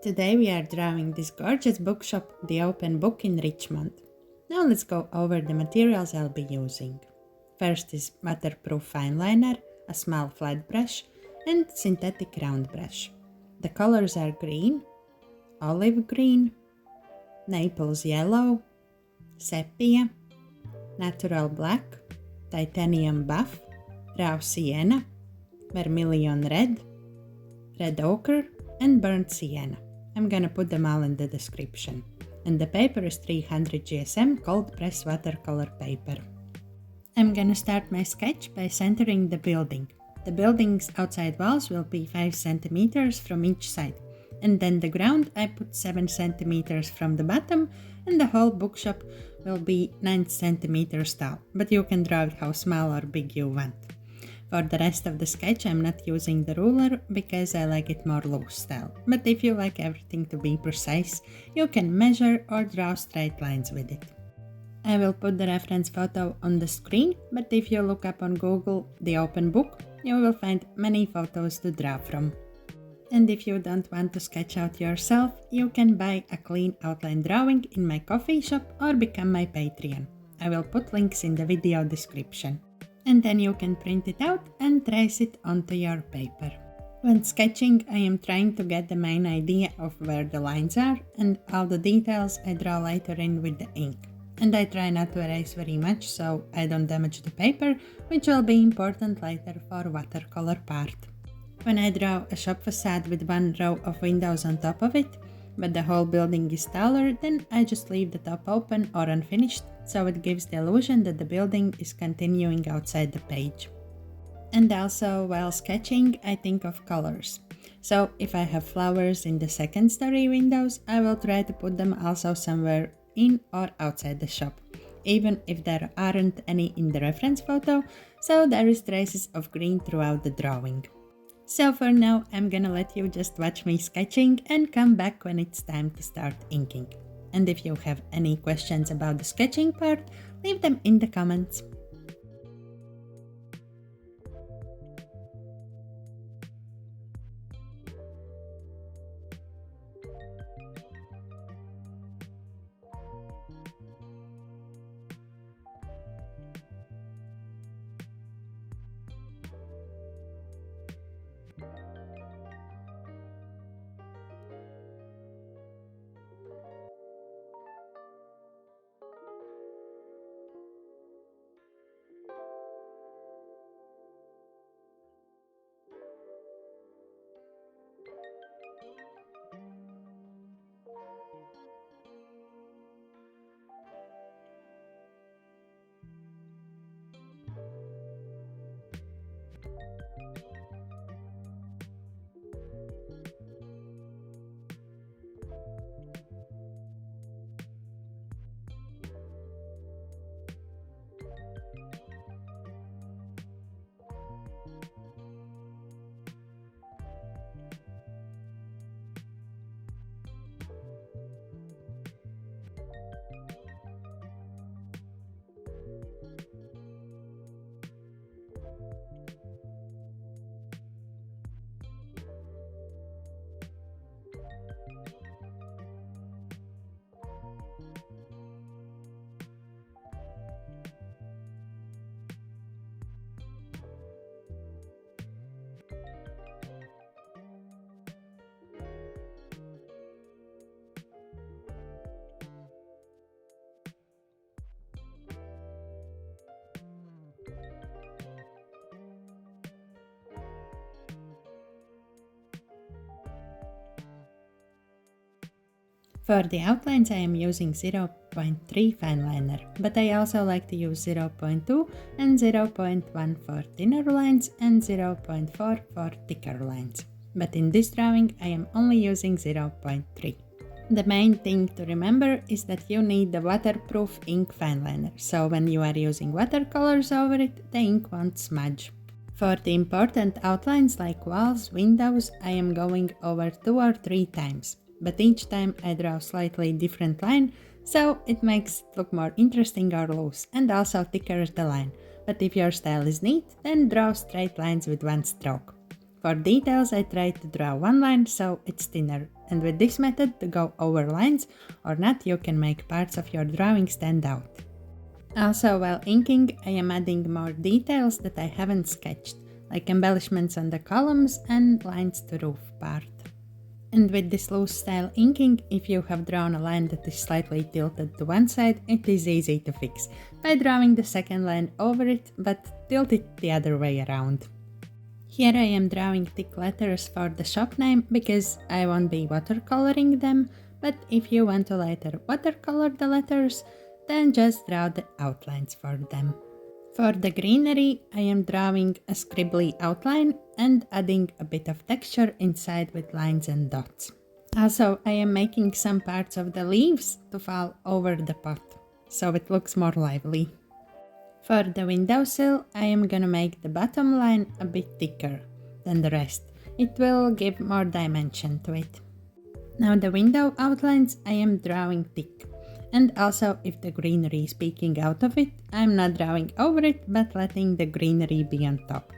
Today we are drawing this gorgeous bookshop, The Open Book in Richmond. Now let's go over the materials I'll be using. First is waterproof fineliner, a small flat brush, and synthetic round brush. The colors are green, olive green, naples yellow, sepia, natural black, titanium buff, raw sienna, vermilion red, red ochre, and burnt sienna. I'm gonna put them all in the description. And the paper is 300 GSM cold press watercolor paper. I'm gonna start my sketch by centering the building. The building's outside walls will be 5 centimeters from each side. And then the ground I put 7 centimeters from the bottom, and the whole bookshop will be 9 centimeters tall, but you can draw it how small or big you want. For the rest of the sketch I'm not using the ruler because I like it more loose style, but if you like everything to be precise, you can measure or draw straight lines with it. I will put the reference photo on the screen, but if you look up on Google The Open Book, you will find many photos to draw from. And if you don't want to sketch out yourself, you can buy a clean outline drawing in my coffee shop or become my Patreon. I will put links in the video description. And then you can print it out and trace it onto your paper. When sketching, I am trying to get the main idea of where the lines are, and all the details I draw later in with the ink. And I try not to erase very much so I don't damage the paper, which will be important later for watercolor part. When I draw a shop facade with one row of windows on top of it, but the whole building is taller, then I just leave the top open or unfinished, so it gives the illusion that the building is continuing outside the page. And also, while sketching, I think of colors. So if I have flowers in the second story windows, I will try to put them also somewhere in or outside the shop, even if there aren't any in the reference photo, so there is traces of green throughout the drawing. So for now, I'm gonna let you just watch me sketching and come back when it's time to start inking. And if you have any questions about the sketching part, leave them in the comments. For the outlines I am using 0.3 fineliner, but I also like to use 0.2 and 0.1 for thinner lines and 0.4 for thicker lines. But in this drawing I am only using 0.3. The main thing to remember is that you need the waterproof ink fineliner, so when you are using watercolors over it, the ink won't smudge. For the important outlines like walls, windows, I am going over 2 or 3 times. But each time I draw slightly different line, so it makes it look more interesting or loose, and also thicker the line. But if your style is neat, then draw straight lines with one stroke. For details, I try to draw one line so it's thinner, and with this method to go over lines or not, you can make parts of your drawing stand out. Also, while inking, I am adding more details that I haven't sketched, like embellishments on the columns and lines to roof part. And with this loose style inking, if you have drawn a line that is slightly tilted to one side, it is easy to fix by drawing the second line over it, but tilt it the other way around. Here I am drawing thick letters for the shop name because I won't be watercoloring them, but if you want to later watercolor the letters, then just draw the outlines for them. For the greenery, I am drawing a scribbly outline and adding a bit of texture inside with lines and dots. Also, I am making some parts of the leaves to fall over the pot, so it looks more lively. For the windowsill, I am gonna make the bottom line a bit thicker than the rest. It will give more dimension to it. Now the window outlines I am drawing thick. And also, if the greenery is peeking out of it, I'm not drawing over it, but letting the greenery be on top.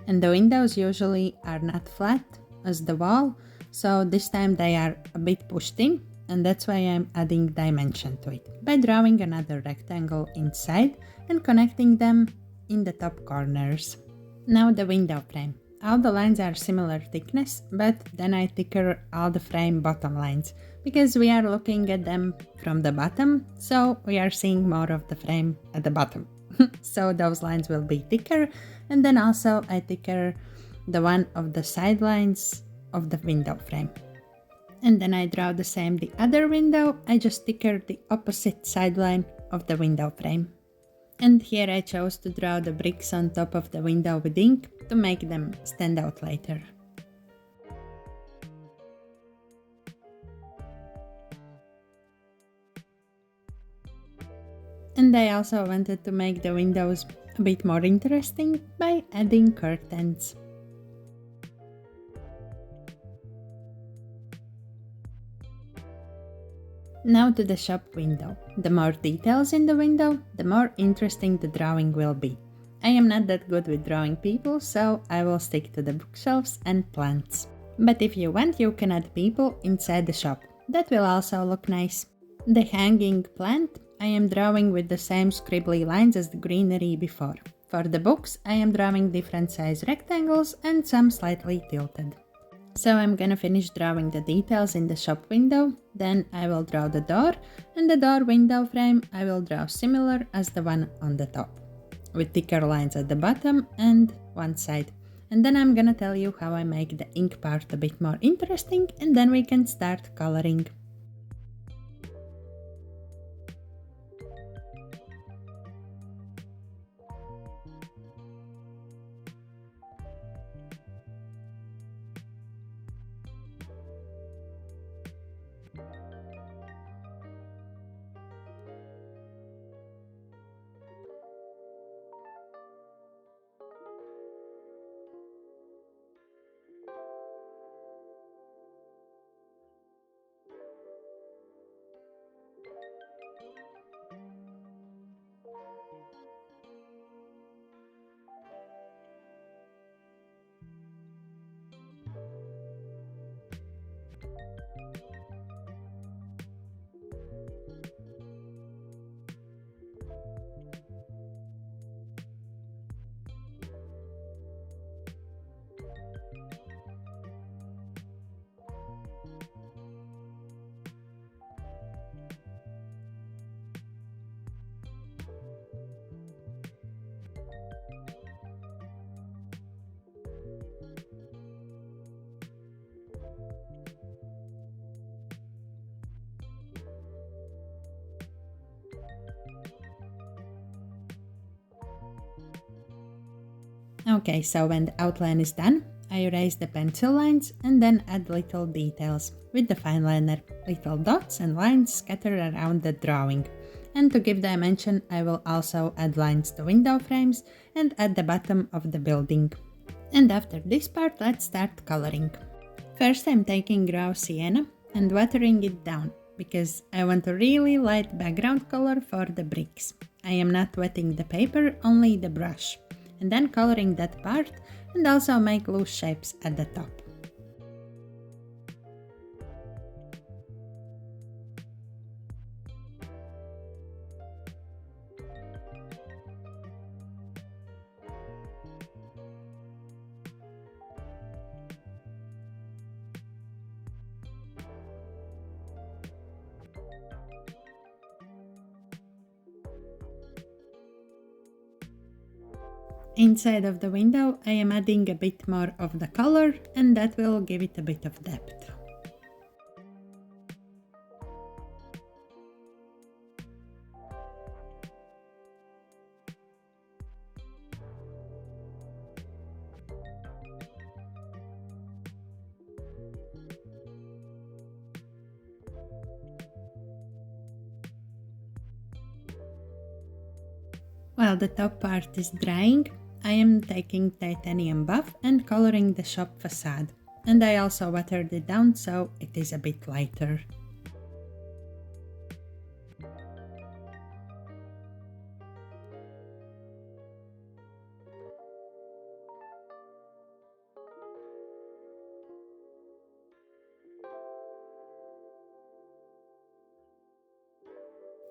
And the windows usually are not flat as the wall, so this time they are a bit pushed in, and that's why I'm adding dimension to it by drawing another rectangle inside and connecting them in the top corners. Now the window frame. All the lines are similar thickness, but then I thicker all the frame bottom lines because we are looking at them from the bottom, so we are seeing more of the frame at the bottom. So those lines will be thicker, and then also I thicker the one of the side lines of the window frame. And then I draw the same the other window, I just thicker the opposite side line of the window frame. And here I chose to draw the bricks on top of the window with ink to make them stand out later. And I also wanted to make the windows a bit more interesting by adding curtains. Now to the shop window. The more details in the window, the more interesting the drawing will be. I am not that good with drawing people, so I will stick to the bookshelves and plants. But if you want, you can add people inside the shop. That will also look nice. The hanging plant I am drawing with the same scribbly lines as the greenery before. For the books, I am drawing different size rectangles and some slightly tilted. So I'm gonna finish drawing the details in the shop window, then I will draw the door, and the door window frame I will draw similar as the one on the top, with thicker lines at the bottom and one side. And then I'm gonna tell you how I make the ink part a bit more interesting, and then we can start coloring. Okay, so when the outline is done, I erase the pencil lines and then add little details with the fineliner, little dots and lines scattered around the drawing. And to give dimension, I will also add lines to window frames and at the bottom of the building. And after this part, let's start coloring. First, I'm taking raw sienna and watering it down because I want a really light background color for the bricks. I am not wetting the paper, only the brush. And then coloring that part and also make loose shapes at the top. Inside of the window I am adding a bit more of the color, and that will give it a bit of depth. While the top part is drying, I am taking titanium buff and coloring the shop facade, and I also watered it down so it is a bit lighter.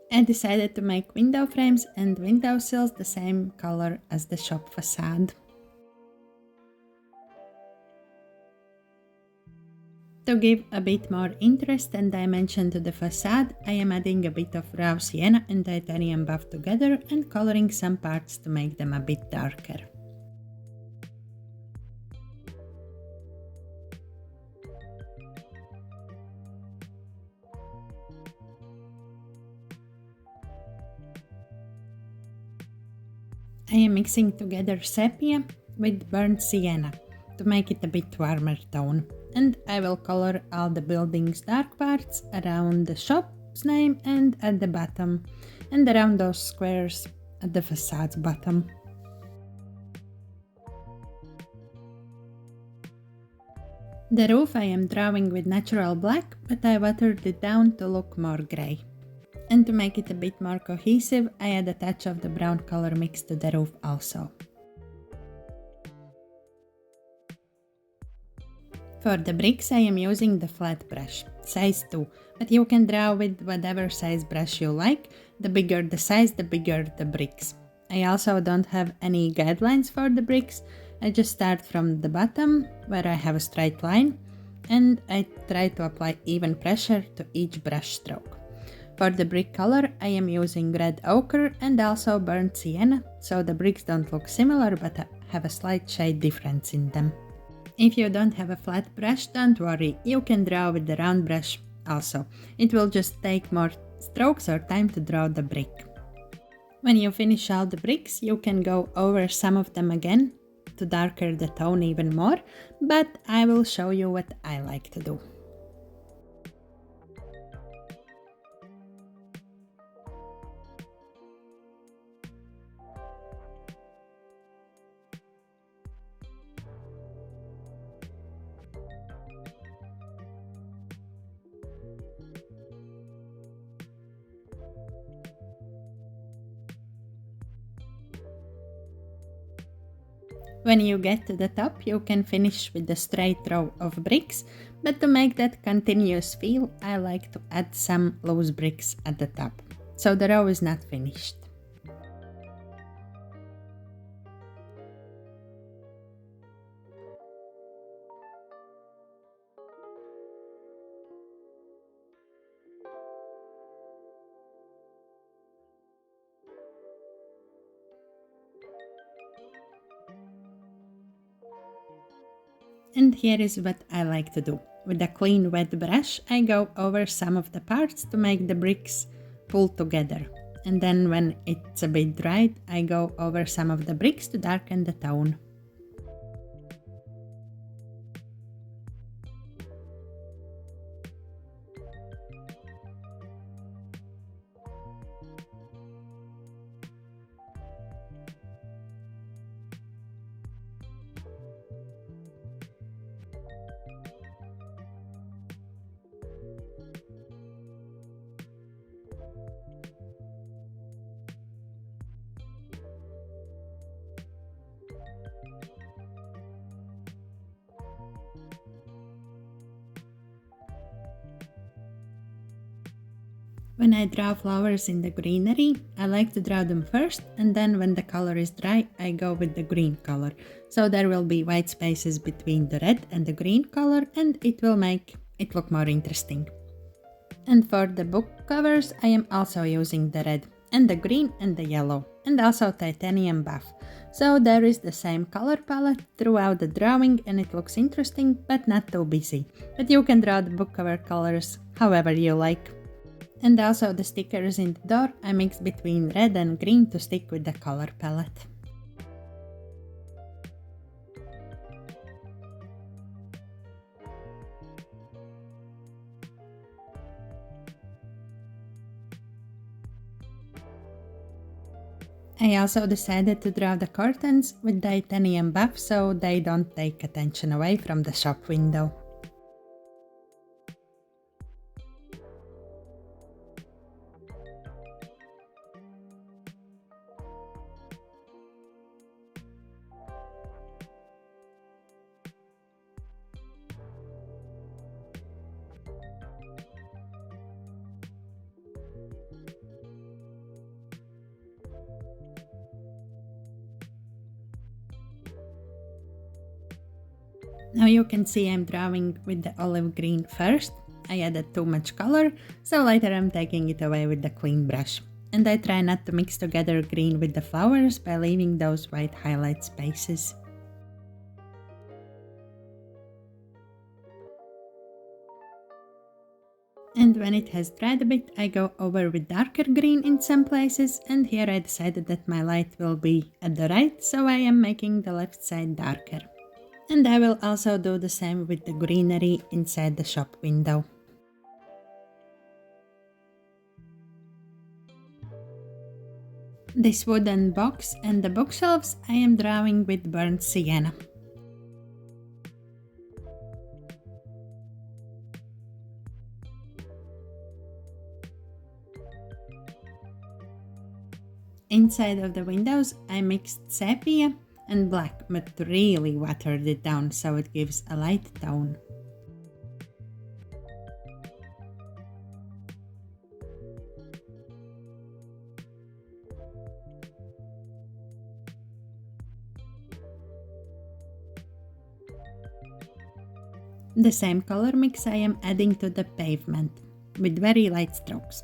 I decided to make window frames and window sills the same color as the shop facade. To give a bit more interest and dimension to the facade, I am adding a bit of raw sienna and titanium buff together and coloring some parts to make them a bit darker. I am mixing together sepia with burnt sienna to make it a bit warmer tone, and I will color all the building's dark parts around the shop's name and at the bottom, and around those squares at the facade's bottom. The roof I am drawing with natural black, but I watered it down to look more grey. And to make it a bit more cohesive, I add a touch of the brown color mix to the roof also. For the bricks I am using the flat brush, size 2, but you can draw with whatever size brush you like. The bigger the size, the bigger the bricks. I also don't have any guidelines for the bricks. I just start from the bottom, where I have a straight line, and I try to apply even pressure to each brush stroke. For the brick color, I am using red ochre and also burnt sienna, so the bricks don't look similar but have a slight shade difference in them. If you don't have a flat brush, don't worry, you can draw with the round brush also. It will just take more strokes or time to draw the brick. When you finish all the bricks, you can go over some of them again to darker the tone even more, but I will show you what I like to do. When you get to the top, you can finish with a straight row of bricks, but to make that continuous feel, I like to add some loose bricks at the top, so the row is not finished. And here is what I like to do. With a clean wet brush, I go over some of the parts to make the bricks pull together. And then when it's a bit dried, I go over some of the bricks to darken the tone. When I draw flowers in the greenery, I like to draw them first, and then when the color is dry, I go with the green color. So there will be white spaces between the red and the green color, and it will make it look more interesting. And for the book covers, I am also using the red and the green and the yellow, and also titanium buff. So there is the same color palette throughout the drawing, and it looks interesting but not too busy. But you can draw the book cover colors however you like. And also the stickers in the door I mixed between red and green to stick with the color palette. I also decided to draw the curtains with titanium buff so they don't take attention away from the shop window. Now you can see I'm drawing with the olive green first. I added too much color, so later I'm taking it away with the clean brush. And I try not to mix together green with the flowers by leaving those white highlight spaces. And when it has dried a bit, I go over with darker green in some places, and here I decided that my light will be at the right, so I am making the left side darker. And I will also do the same with the greenery inside the shop window. This wooden box and the bookshelves I am drawing with burnt sienna. Inside of the windows I mixed sepia and black, but really watered it down so it gives a light tone. The same color mix I am adding to the pavement with very light strokes.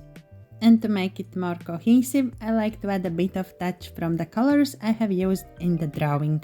And to make it more cohesive, I like to add a bit of touch from the colors I have used in the drawing.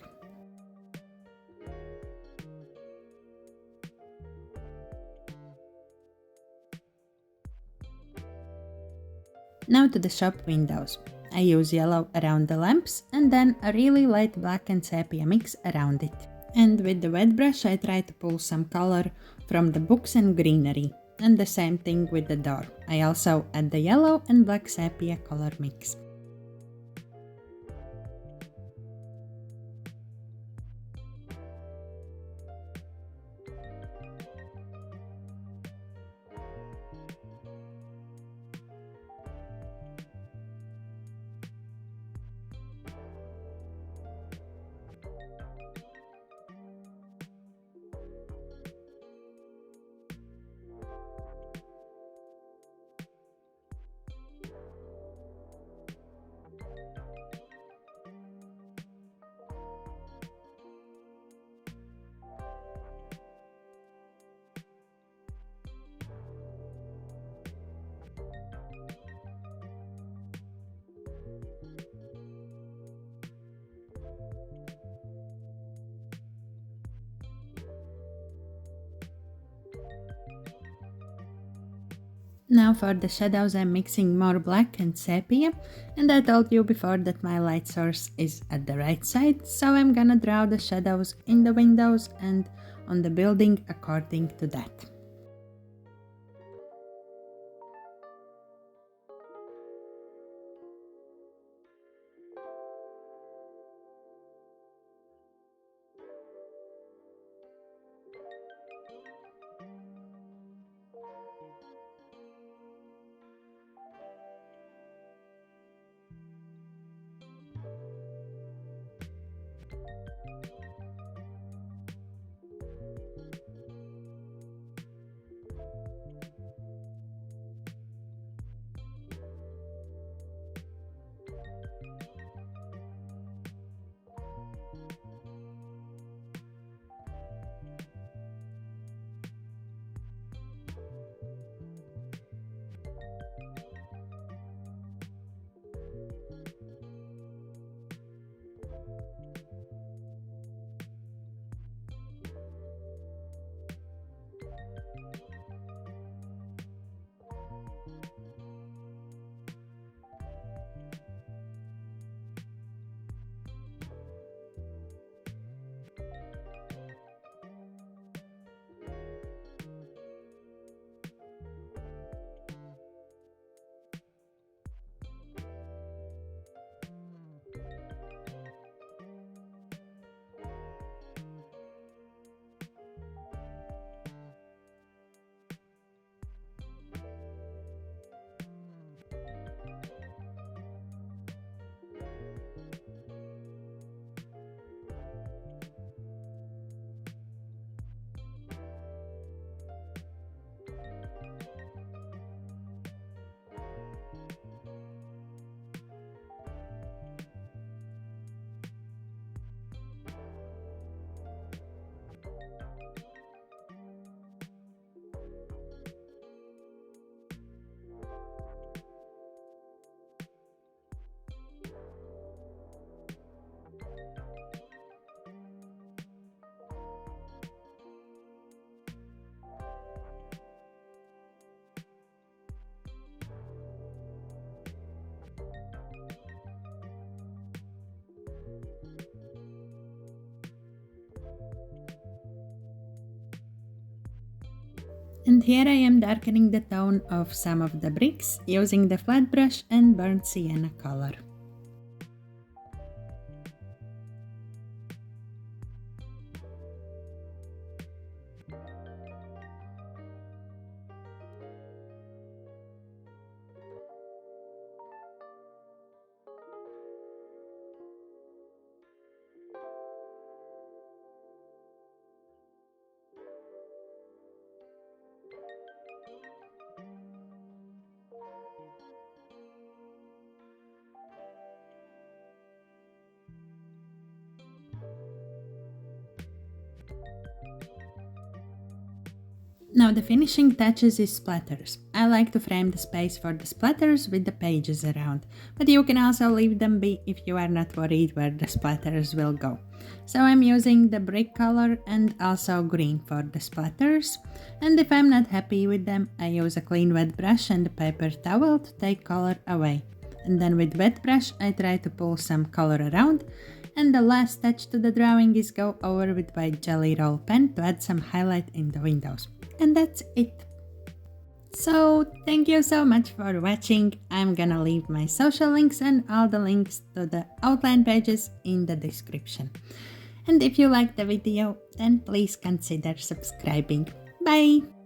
Now to the shop windows. I use yellow around the lamps and then a really light black and sepia mix around it. And with the wet brush I try to pull some color from the books and greenery. And the same thing with the door. I also add the yellow and black sepia color mix. Now for the shadows I'm mixing more black and sepia, and I told you before that my light source is at the right side, so I'm gonna draw the shadows in the windows and on the building according to that. And here I am darkening the tone of some of the bricks using the flat brush and burnt sienna color. Now the finishing touches is splatters. I like to frame the space for the splatters with the pages around, but you can also leave them be if you are not worried where the splatters will go. So I'm using the brick color and also green for the splatters, and if I'm not happy with them, I use a clean wet brush and a paper towel to take color away. And then with wet brush I try to pull some color around, and the last touch to the drawing is go over with white jelly roll pen to add some highlight in the windows. And that's it. So thank you so much for watching. I'm gonna leave my social links and all the links to the outline pages in the description. And if you liked the video, then please consider subscribing. Bye!